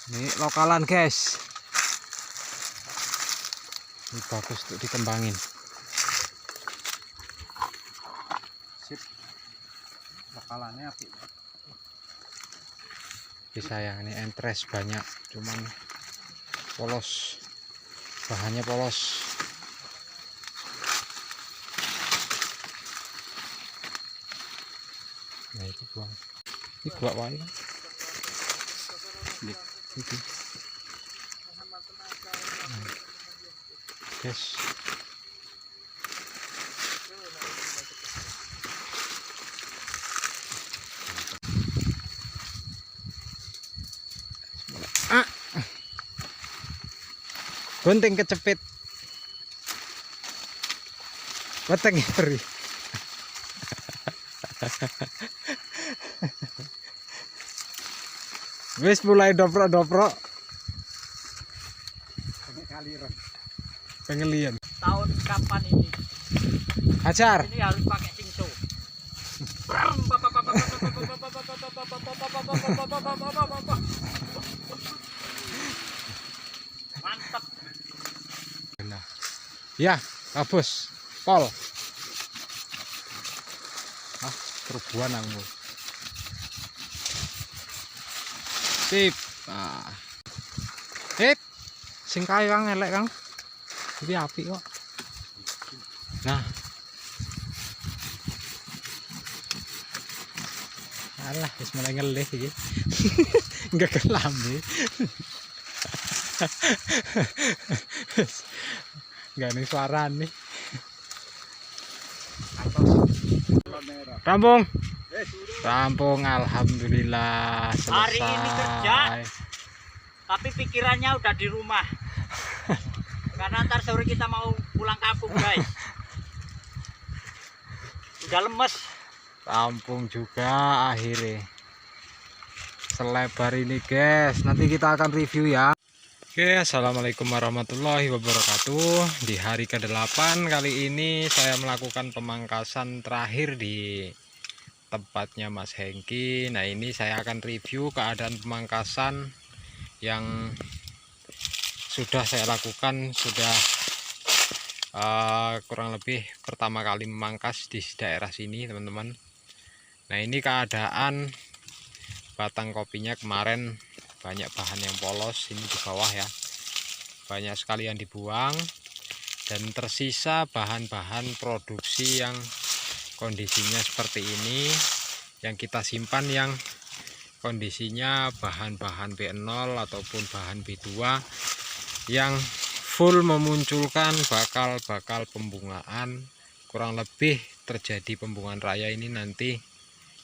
Ini lokalan guys. Ini bagus untuk dikembangin. Sip. Lokalannya api. Bisa ya, ini entres banyak, cuman polos. Bahannya polos. Nah itu buang. Ini gua wae. Itu. Yes. Gunting kecepit. Weteng peri. Wis mulai dobrok-dobrok. Pengelian. Tahun kapan ini? Ajar. Ini harus pakai singso. Mantap. Nah. Ya, kabus. Pol. Ah, perbuan aku. Sip. Nah. Sing kae Kang elek Kang. Iki apik kok. Nah. Alah, wis mulai ngelih iki. Enggak kelambe. Enggak ning suarane. Rampung. Rampung, alhamdulillah selesai. Hari ini kerja, tapi pikirannya udah di rumah. Karena ntar sore kita mau pulang kampung guys. Udah lemes. Rampung juga akhirnya. Selebar ini guys. Nanti kita akan review ya. Oke, assalamualaikum warahmatullahi wabarakatuh. Di hari ke-8 kali ini saya melakukan pemangkasan terakhir di tempatnya Mas Hengki. Nah ini saya akan review keadaan pemangkasan yang sudah saya lakukan. Sudah kurang lebih pertama kali memangkas di daerah sini teman-teman. Nah ini keadaan batang kopinya kemarin banyak bahan yang polos ini di bawah ya, banyak sekali yang dibuang dan tersisa bahan-bahan produksi yang kondisinya seperti ini yang kita simpan, yang kondisinya bahan-bahan B0 ataupun bahan B2 yang full memunculkan bakal pembungaan. Kurang lebih terjadi pembungaan raya ini nanti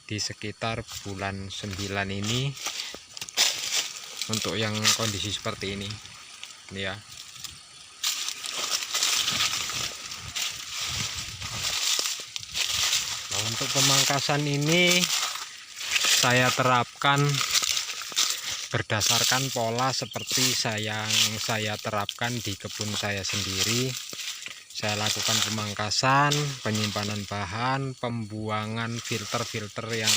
di sekitar bulan 9 ini untuk yang kondisi seperti ini ya. Nah, untuk pemangkasan ini saya terapkan berdasarkan pola seperti yang saya terapkan di kebun saya sendiri. Saya lakukan pemangkasan, penyimpanan bahan, pembuangan filter-filter yang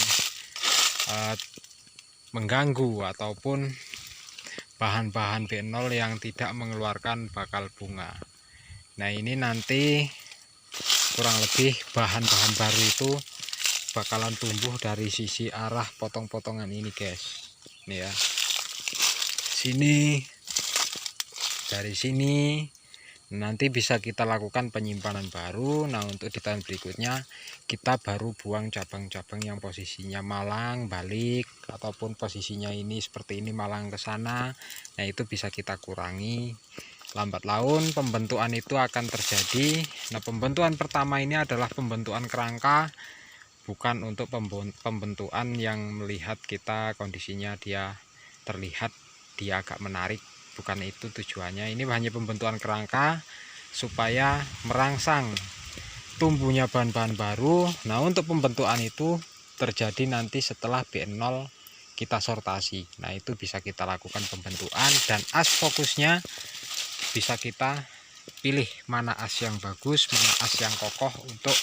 mengganggu ataupun bahan-bahan B0 yang tidak mengeluarkan bakal bunga. Nah ini nanti kurang lebih bahan-bahan baru itu bakalan tumbuh dari sisi arah potong-potongan ini guys. Ini ya, sini, dari sini. Nanti bisa kita lakukan penyimpanan baru. Nah untuk di tahun berikutnya kita baru buang cabang-cabang yang posisinya malang balik ataupun posisinya ini seperti ini malang ke sana. Nah itu bisa kita kurangi. Lambat laun pembentukan itu akan terjadi. Nah pembentukan pertama ini adalah pembentukan kerangka, bukan untuk pembentukan yang melihat kita kondisinya dia terlihat dia agak menarik. Bukan itu tujuannya. Ini hanya pembentukan kerangka supaya merangsang tumbuhnya bahan-bahan baru. Nah untuk pembentukan itu terjadi nanti setelah B0 kita sortasi. Nah itu bisa kita lakukan pembentukan dan as fokusnya bisa kita pilih mana as yang bagus, mana as yang kokoh untuk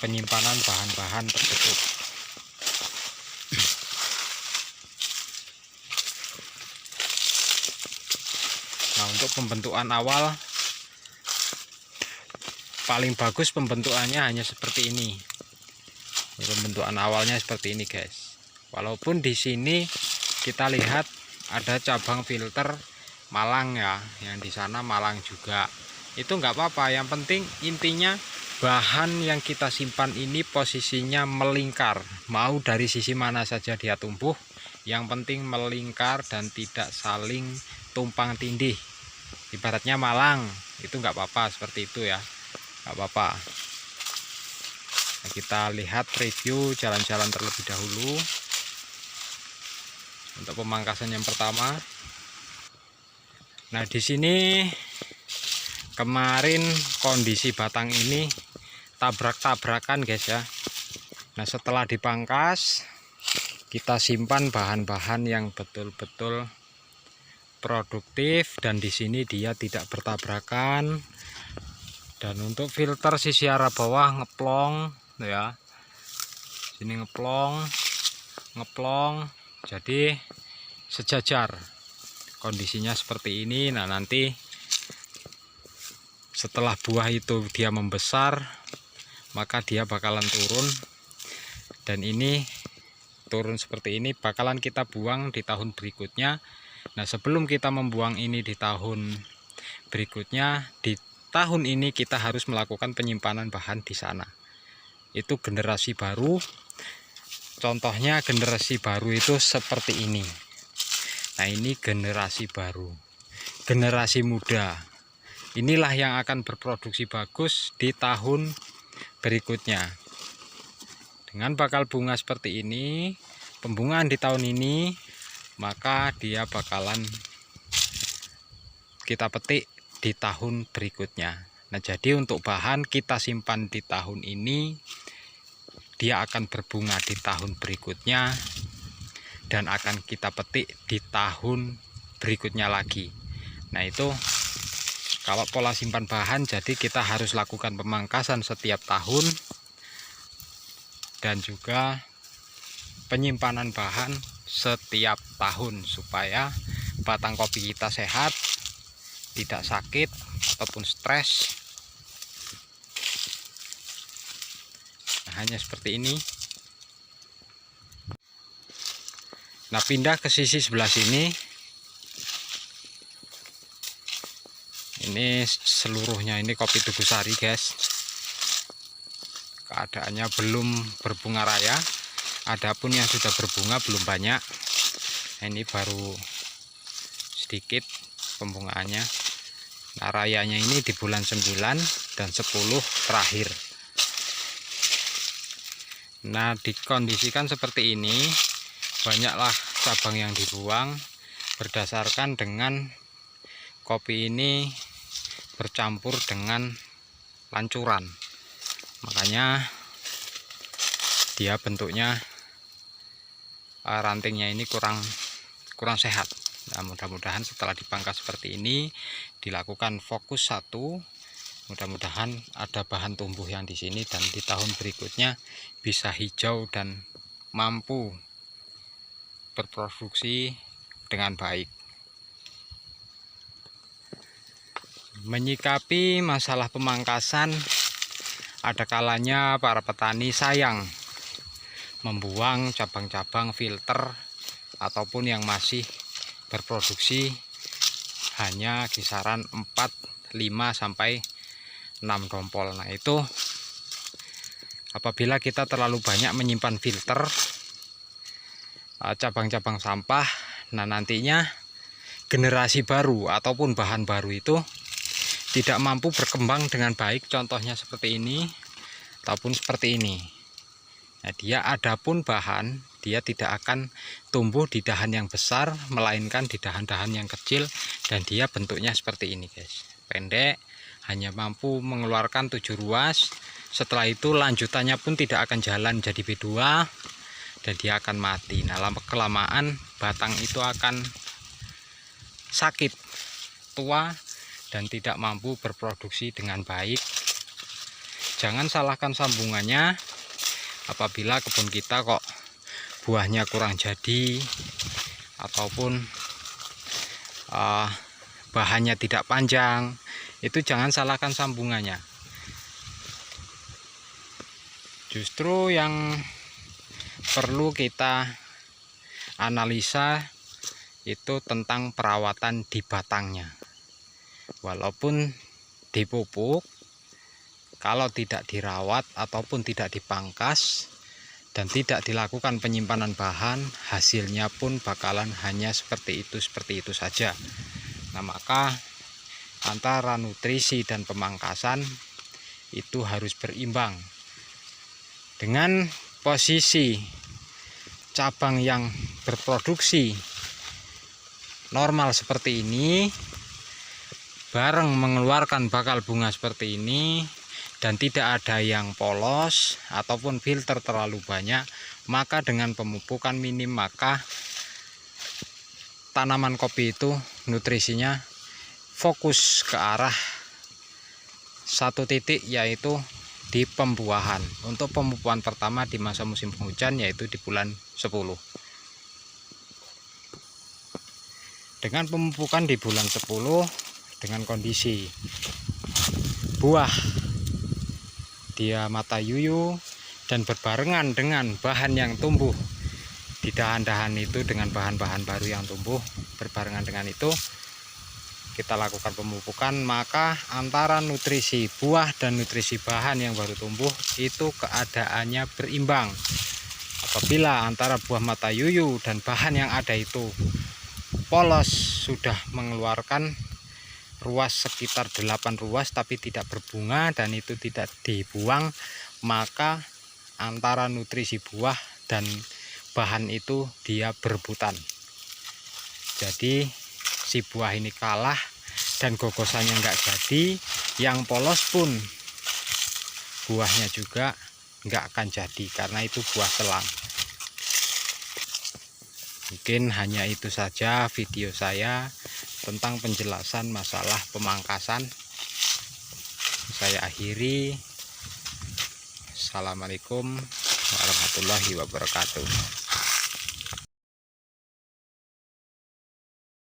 penyimpanan bahan-bahan tersebut. Nah, untuk pembentukan awal paling bagus pembentukannya hanya seperti ini. Pembentukan awalnya seperti ini, guys. Walaupun di sini kita lihat ada cabang filter malang ya, yang di sana malang juga. Itu nggak apa-apa, yang penting intinya bahan yang kita simpan ini posisinya melingkar. Mau dari sisi mana saja dia tumbuh, yang penting melingkar dan tidak saling tumpang tindih. Ibaratnya malang, itu nggak apa-apa seperti itu ya, nggak apa-apa. Nah, kita lihat review jalan-jalan terlebih dahulu. Untuk pemangkasan yang pertama. Nah, di sini kemarin kondisi batang ini tabrak-tabrakan, guys ya. Nah, setelah dipangkas, kita simpan bahan-bahan yang betul-betul produktif dan di sini dia tidak bertabrakan. Dan untuk filter sisi arah bawah ngeplong ya. Sini ngeplong. Jadi sejajar kondisinya seperti ini. Nah, nanti setelah buah itu dia membesar, maka dia bakalan turun. Dan ini turun seperti ini bakalan kita buang di tahun berikutnya. Nah, sebelum kita membuang ini di tahun berikutnya, di tahun ini kita harus melakukan penyimpanan bahan di sana. Itu generasi baru. Contohnya generasi baru itu seperti ini. Nah, ini generasi baru, generasi muda. Inilah yang akan berproduksi bagus di tahun berikutnya. Dengan bakal bunga seperti ini, pembungaan di tahun ini, maka dia bakalan kita petik di tahun berikutnya. Nah, jadi untuk bahan kita simpan di tahun ini, dia akan berbunga di tahun berikutnya dan akan kita petik di tahun berikutnya lagi. Nah, itu kalau pola simpan bahan, jadi kita harus lakukan pemangkasan setiap tahun dan juga penyimpanan bahan setiap tahun supaya batang kopi kita sehat, tidak sakit ataupun stres. Hanya seperti ini. Nah, pindah ke sisi sebelah sini. Ini seluruhnya ini kopi Tugusari, guys. Keadaannya belum berbunga raya. Adapun yang sudah berbunga belum banyak. Nah, ini baru sedikit pembungaannya. Nah, rayanya ini di bulan 9 dan 10 terakhir. Nah, dikondisikan seperti ini, banyaklah cabang yang dibuang berdasarkan dengan kopi ini bercampur dengan lancuran. Makanya dia bentuknya rantingnya ini kurang sehat. Nah, mudah-mudahan setelah dipangkas seperti ini, dilakukan fokus satu, mudah-mudahan ada bahan tumbuh yang di sini dan di tahun berikutnya bisa hijau dan mampu berproduksi dengan baik. Menyikapi masalah pemangkasan, ada kalanya para petani sayang membuang cabang-cabang filter ataupun yang masih berproduksi hanya kisaran 4, 5 sampai 6 dompol. Nah, itu apabila kita terlalu banyak menyimpan filter cabang-cabang sampah, nah nantinya generasi baru ataupun bahan baru itu tidak mampu berkembang dengan baik. Contohnya seperti ini ataupun seperti ini. Nah, dia adapun bahan, dia tidak akan tumbuh di dahan yang besar, melainkan di dahan-dahan yang kecil, dan dia bentuknya seperti ini, guys. Pendek, hanya mampu mengeluarkan 7 ruas. Setelah itu lanjutannya pun tidak akan jalan jadi B2 dan dia akan mati. Nah, lama kelamaan batang itu akan sakit, tua, dan tidak mampu berproduksi dengan baik. Jangan salahkan sambungannya apabila kebun kita kok buahnya kurang jadi ataupun bahannya tidak panjang, itu jangan salahkan sambungannya. Justru yang perlu kita analisa itu tentang perawatan di batangnya. Walaupun dipupuk, kalau tidak dirawat ataupun tidak dipangkas dan tidak dilakukan penyimpanan bahan, hasilnya pun bakalan hanya seperti itu saja. Nah, maka antara nutrisi dan pemangkasan itu harus berimbang. Dengan posisi cabang yang berproduksi normal seperti ini, bareng mengeluarkan bakal bunga seperti ini, dan tidak ada yang polos ataupun filter terlalu banyak, maka dengan pemupukan minim, maka tanaman kopi itu nutrisinya fokus ke arah satu titik, yaitu di pembuahan. Untuk pemupukan pertama di masa musim penghujan, yaitu di bulan 10. Dengan pemupukan di bulan 10, dengan kondisi buah dia mata yuyu dan berbarengan dengan bahan yang tumbuh di dahan-dahan itu, dengan bahan-bahan baru yang tumbuh berbarengan dengan itu, kita lakukan pemupukan, maka antara nutrisi buah dan nutrisi bahan yang baru tumbuh itu keadaannya berimbang. Apabila antara buah mata yuyu dan bahan yang ada itu polos, sudah mengeluarkan ruas sekitar 8 ruas tapi tidak berbunga dan itu tidak dibuang, maka antara nutrisi buah dan bahan itu dia berebutan. Jadi si buah ini kalah dan gogosannya enggak jadi, yang polos pun buahnya juga enggak akan jadi karena itu buah selang. Mungkin hanya itu saja video saya tentang penjelasan masalah pemangkasan. Saya akhiri. Assalamualaikum warahmatullahi wabarakatuh.